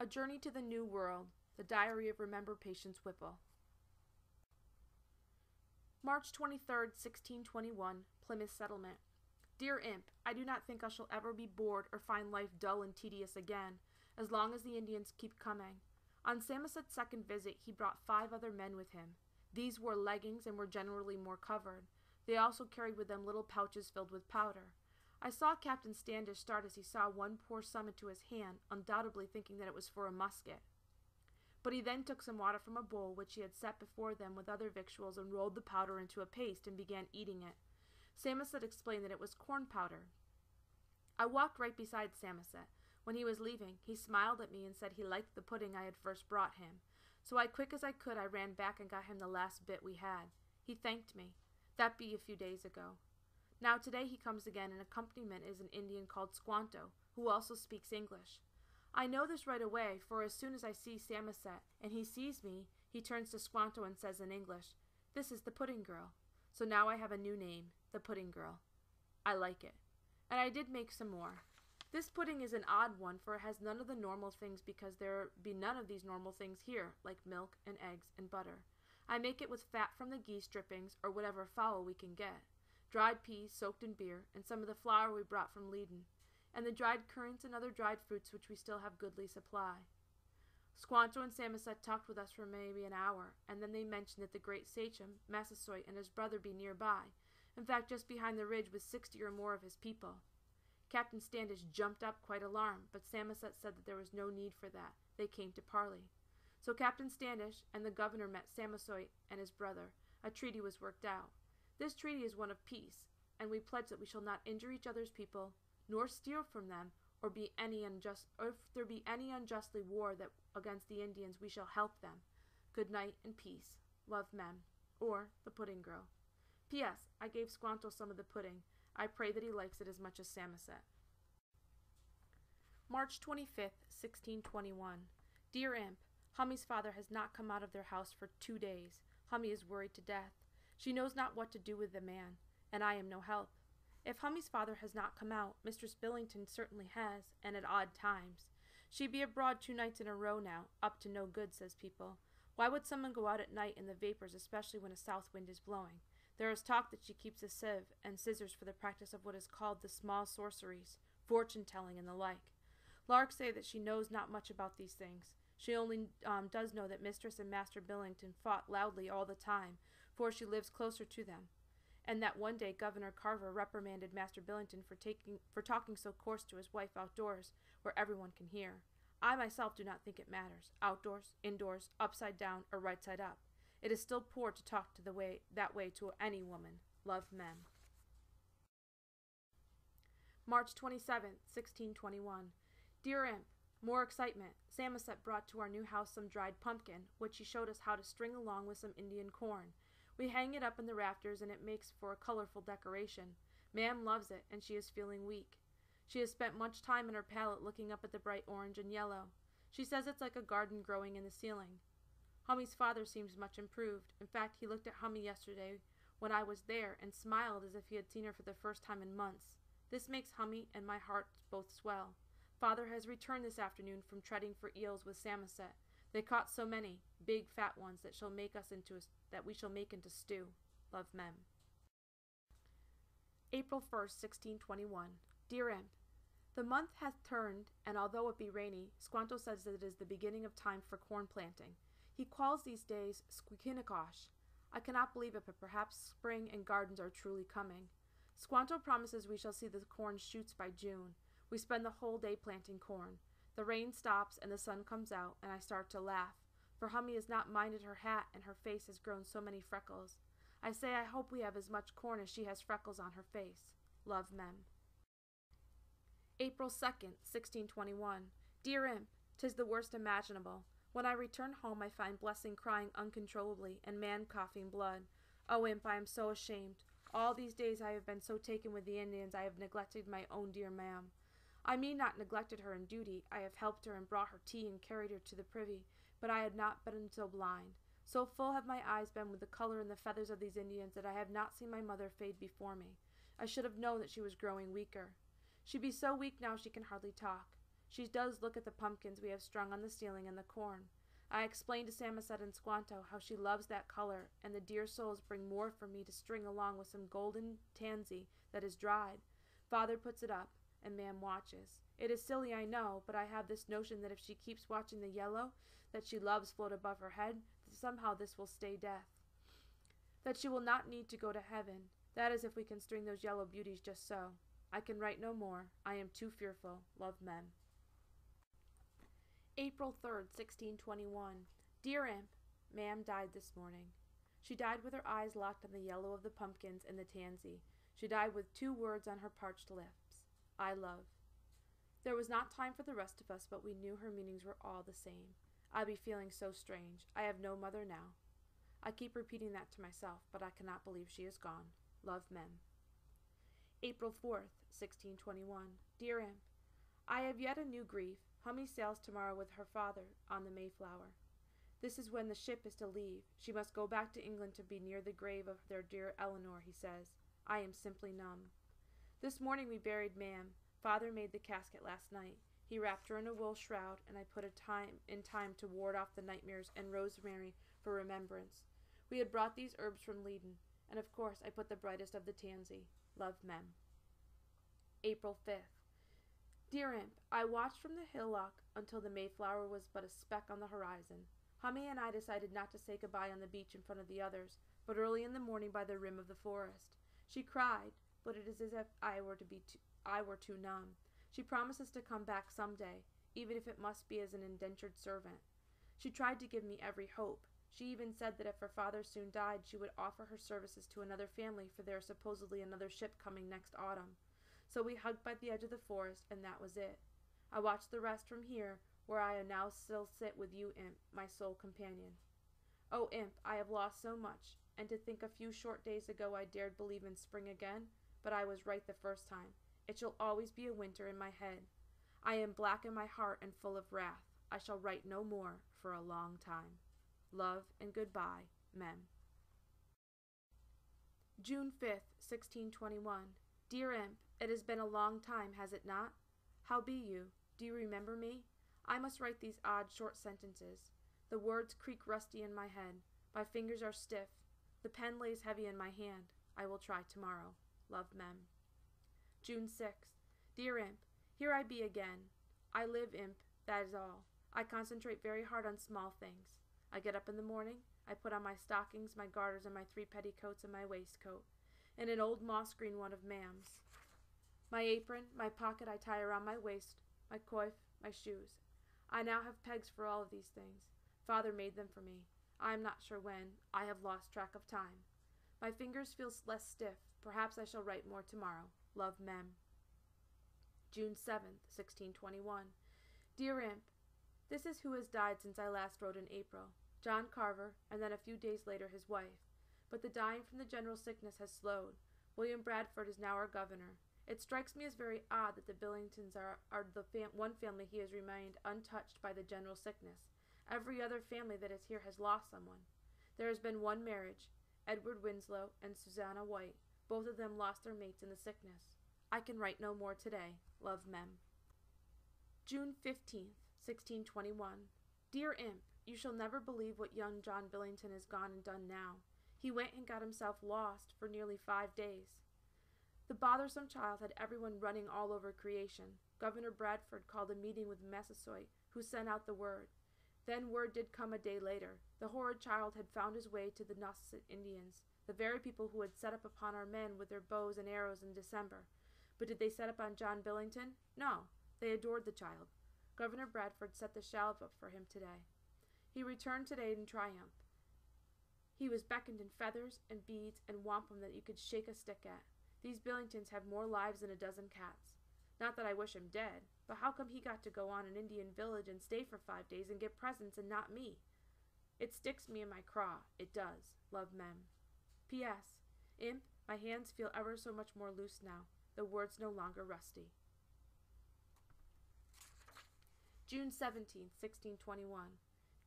A Journey to the New World. The Diary of Remembered Patience Whipple. March 23rd, 1621, Plymouth Settlement. Dear Imp, I do not think I shall ever be bored or find life dull and tedious again, as long as the Indians keep coming. On Samoset's second visit, he brought 5 other men with him. These wore leggings and were generally more covered. They also carried with them little pouches filled with powder. I saw Captain Standish start as he saw one pour some into his hand, undoubtedly thinking that it was for a musket. But he then took some water from a bowl which he had set before them with other victuals and rolled the powder into a paste and began eating it. Samoset explained that it was corn powder. I walked right beside Samoset. When he was leaving, he smiled at me and said he liked the pudding I had first brought him. So quick as I could, I ran back and got him the last bit we had. He thanked me. That be a few days ago. Now today he comes again, and accompaniment is an Indian called Squanto, who also speaks English. I know this right away, for as soon as I see Samoset, and he sees me, he turns to Squanto and says in English, "This is the Pudding Girl." So now I have a new name, the Pudding Girl. I like it. And I did make some more. This pudding is an odd one, for it has none of the normal things, because there be none of these normal things here, like milk and eggs and butter. I make it with fat from the geese drippings, or whatever fowl we can get, dried peas soaked in beer, and some of the flour we brought from Leiden, and the dried currants and other dried fruits which we still have goodly supply. Squanto and Samoset talked with us for maybe an hour, and then they mentioned that the great sachem, Massasoit, and his brother be nearby, in fact just behind the ridge with 60 or more of his people. Captain Standish jumped up quite alarmed, but Samoset said that there was no need for that. They came to parley. So Captain Standish and the governor met Samoset and his brother. A treaty was worked out. This treaty is one of peace, and we pledge that we shall not injure each other's people, nor steal from them, or if there be any unjustly war that against the Indians, we shall help them. Good night and peace. Love, Mem. Or the Pudding Girl. P.S. I gave Squanto some of the pudding. I pray that he likes it as much as Samoset. March 25th, 1621. Dear Imp, Hummy's father has not come out of their house for 2 days. Hummy is worried to death. She knows not what to do with the man, and I am no help. If Hummy's father has not come out, Mistress Billington certainly has, and at odd times. She be abroad 2 nights in a row now, up to no good, says people. Why would someone go out at night in the vapors, especially when a south wind is blowing? There is talk that she keeps a sieve and scissors for the practice of what is called the small sorceries, fortune-telling, and the like. Larks say that she knows not much about these things. She only does know that Mistress and Master Billington fought loudly all the time, for she lives closer to them, and that one day Governor Carver reprimanded Master Billington for talking so coarse to his wife outdoors, where everyone can hear. I myself do not think it matters, outdoors, indoors, upside down, or right side up. It is still poor to talk that way to any woman. Love, Mem. March 27th, 1621. Dear Imp, more excitement. Samoset brought to our new house some dried pumpkin, which he showed us how to string along with some Indian corn. We hang it up in the rafters, and it makes for a colorful decoration. Mam loves it, and she is feeling weak. She has spent much time in her pallet looking up at the bright orange and yellow. She says it's like a garden growing in the ceiling. Hummy's father seems much improved. In fact, he looked at Hummy yesterday when I was there and smiled as if he had seen her for the first time in months. This makes Hummy and my heart both swell. Father has returned this afternoon from treading for eels with Samoset. They caught so many, big fat ones, that we shall make into stew. Love, Mem. April 1st, 1621. Dear Imp, the month hath turned, and although it be rainy, Squanto says that it is the beginning of time for corn planting. He calls these days Squeakinikosh. I cannot believe it, but perhaps spring and gardens are truly coming. Squanto promises we shall see the corn shoots by June. We spend the whole day planting corn. The rain stops and the sun comes out, and I start to laugh, for Hummy has not minded her hat, and her face has grown so many freckles. I say I hope we have as much corn as she has freckles on her face. Love, Mem. April 2nd, 1621. Dear Imp, 'tis the worst imaginable. When I return home, I find Blessing crying uncontrollably, and Man coughing blood. Oh, Imp, I am so ashamed. All these days I have been so taken with the Indians, I have neglected my own dear Mam. I mean not neglected her in duty. I have helped her and brought her tea and carried her to the privy, but I had not been so blind. So full have my eyes been with the color and the feathers of these Indians that I have not seen my mother fade before me. I should have known that she was growing weaker. She be so weak now she can hardly talk. She does look at the pumpkins we have strung on the ceiling and the corn. I explained to Samoset and Squanto how she loves that color, and the dear souls bring more for me to string along with some golden tansy that is dried. Father puts it up, and Mam watches. It is silly, I know, but I have this notion that if she keeps watching the yellow that she loves float above her head, somehow this will stay death. That she will not need to go to heaven. That is if we can string those yellow beauties just so. I can write no more. I am too fearful. Love, Mem. April 3rd, 1621. Dear Imp, Mam died this morning. She died with her eyes locked on the yellow of the pumpkins and the tansy. She died with 2 words on her parched lips. I love. There was not time for the rest of us, but we knew her meanings were all the same. I be feeling so strange. I have no mother now. I keep repeating that to myself, but I cannot believe she is gone. Love, Mem. April 4th, 1621. Dear Imp, I have yet a new grief. Hummy sails tomorrow with her father on the Mayflower. This is when the ship is to leave. She must go back to England to be near the grave of their dear Eleanor, he says. I am simply numb. This morning we buried Mam. Father made the casket last night. He wrapped her in a wool shroud, and I put in time to ward off the nightmares and rosemary for remembrance. We had brought these herbs from Leiden, and of course I put the brightest of the tansy. Love, Mem. April 5th. Dear Imp, I watched from the hillock until the Mayflower was but a speck on the horizon. Hummy and I decided not to say goodbye on the beach in front of the others, but early in the morning by the rim of the forest. She cried, but it is as if I were too numb. She promises to come back some day, even if it must be as an indentured servant. She tried to give me every hope. She even said that if her father soon died, she would offer her services to another family, for there is supposedly another ship coming next autumn. So we hugged by the edge of the forest, and that was it. I watched the rest from here, where I now still sit with you, Imp, my sole companion. Oh, Imp, I have lost so much, and to think a few short days ago I dared believe in spring again, but I was right the first time. It shall always be a winter in my head. I am black in my heart and full of wrath. I shall write no more for a long time. Love and goodbye, Mem. June 5th, 1621. Dear Imp, it has been a long time, has it not? How be you? Do you remember me? I must write these odd, short sentences. The words creak rusty in my head. My fingers are stiff. The pen lays heavy in my hand. I will try tomorrow. Love, Mem. June 6th. Dear Imp, here I be again. I live, Imp, that is all. I concentrate very hard on small things. I get up in the morning. I put on my stockings, my garters, and my 3 petticoats and my waistcoat, and an old moss-green one of Mam's. My apron, my pocket I tie around my waist, my coif, my shoes. I now have pegs for all of these things. Father made them for me. I am not sure when. I have lost track of time. My fingers feel less stiff. Perhaps I shall write more tomorrow. Love, Mem. June 7th, 1621. Dear Imp, this is who has died since I last wrote in April. John Carver, and then a few days later his wife. But the dying from the general sickness has slowed. William Bradford is now our governor. It strikes me as very odd that the Billingtons are the one family he has remained untouched by the general sickness. Every other family that is here has lost someone. There has been one marriage, Edward Winslow and Susanna White. Both of them lost their mates in the sickness. I can write no more today. Love, Mem. June 15th, 1621. Dear Imp, you shall never believe what young John Billington has gone and done now. He went and got himself lost for nearly 5 days. The bothersome child had everyone running all over creation. Governor Bradford called a meeting with Massasoit, who sent out the word. Then word did come a day later. The horrid child had found his way to the Nauset Indians, the very people who had set up upon our men with their bows and arrows in December. But did they set up on John Billington? No, they adored the child. Governor Bradford set the shallop up for him today. He returned today in triumph. He was beckoned in feathers and beads and wampum that you could shake a stick at. These Billingtons have more lives than a dozen cats. Not that I wish him dead, but how come he got to go on an Indian village and stay for 5 days and get presents and not me? It sticks me in my craw, it does. Love, Mem. P.S. Imp, my hands feel ever so much more loose now, the words no longer rusty. June 17th, 1621.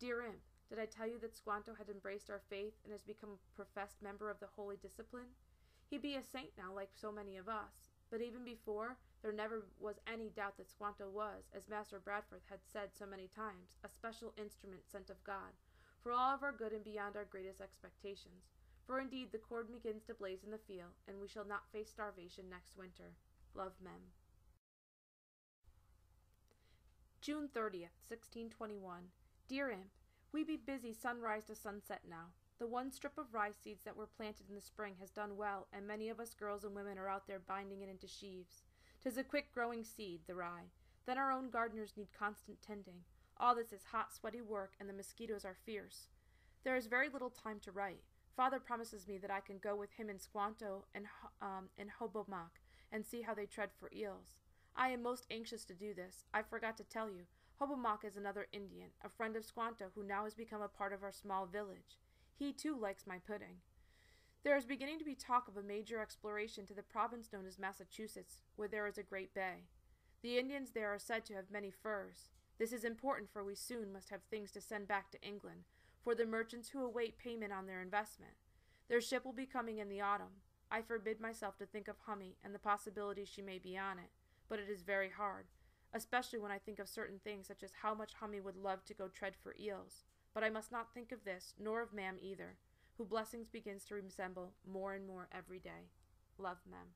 Dear Imp, did I tell you that Squanto had embraced our faith and has become a professed member of the holy discipline? He be a saint now, like so many of us, but even before, There never was any doubt that Squanto was, as Master Bradford had said so many times, a special instrument sent of God, for all of our good and beyond our greatest expectations. For indeed the corn begins to blaze in the field, and we shall not face starvation next winter. Love, Mem. June 30th, 1621. Dear Imp, we be busy sunrise to sunset now. The one strip of rye seeds that were planted in the spring has done well, and many of us girls and women are out there binding it into sheaves. 'Tis a quick-growing seed, the rye. Then our own gardeners need constant tending. All this is hot, sweaty work, and the mosquitoes are fierce. There is very little time to write. Father promises me that I can go with him in Squanto and Hobomok and see how they tread for eels. I am most anxious to do this. I forgot to tell you, Hobomok is another Indian, a friend of Squanto, who now has become a part of our small village. He, too, likes my pudding. There is beginning to be talk of a major exploration to the province known as Massachusetts, where there is a great bay. The Indians there are said to have many furs. This is important, for we soon must have things to send back to England, for the merchants who await payment on their investment. Their ship will be coming in the autumn. I forbid myself to think of Hummy and the possibility she may be on it, but it is very hard, especially when I think of certain things such as how much Hummy would love to go tread for eels. But I must not think of this, nor of Mam either, who blessings begins to resemble more and more every day. Love, Mem.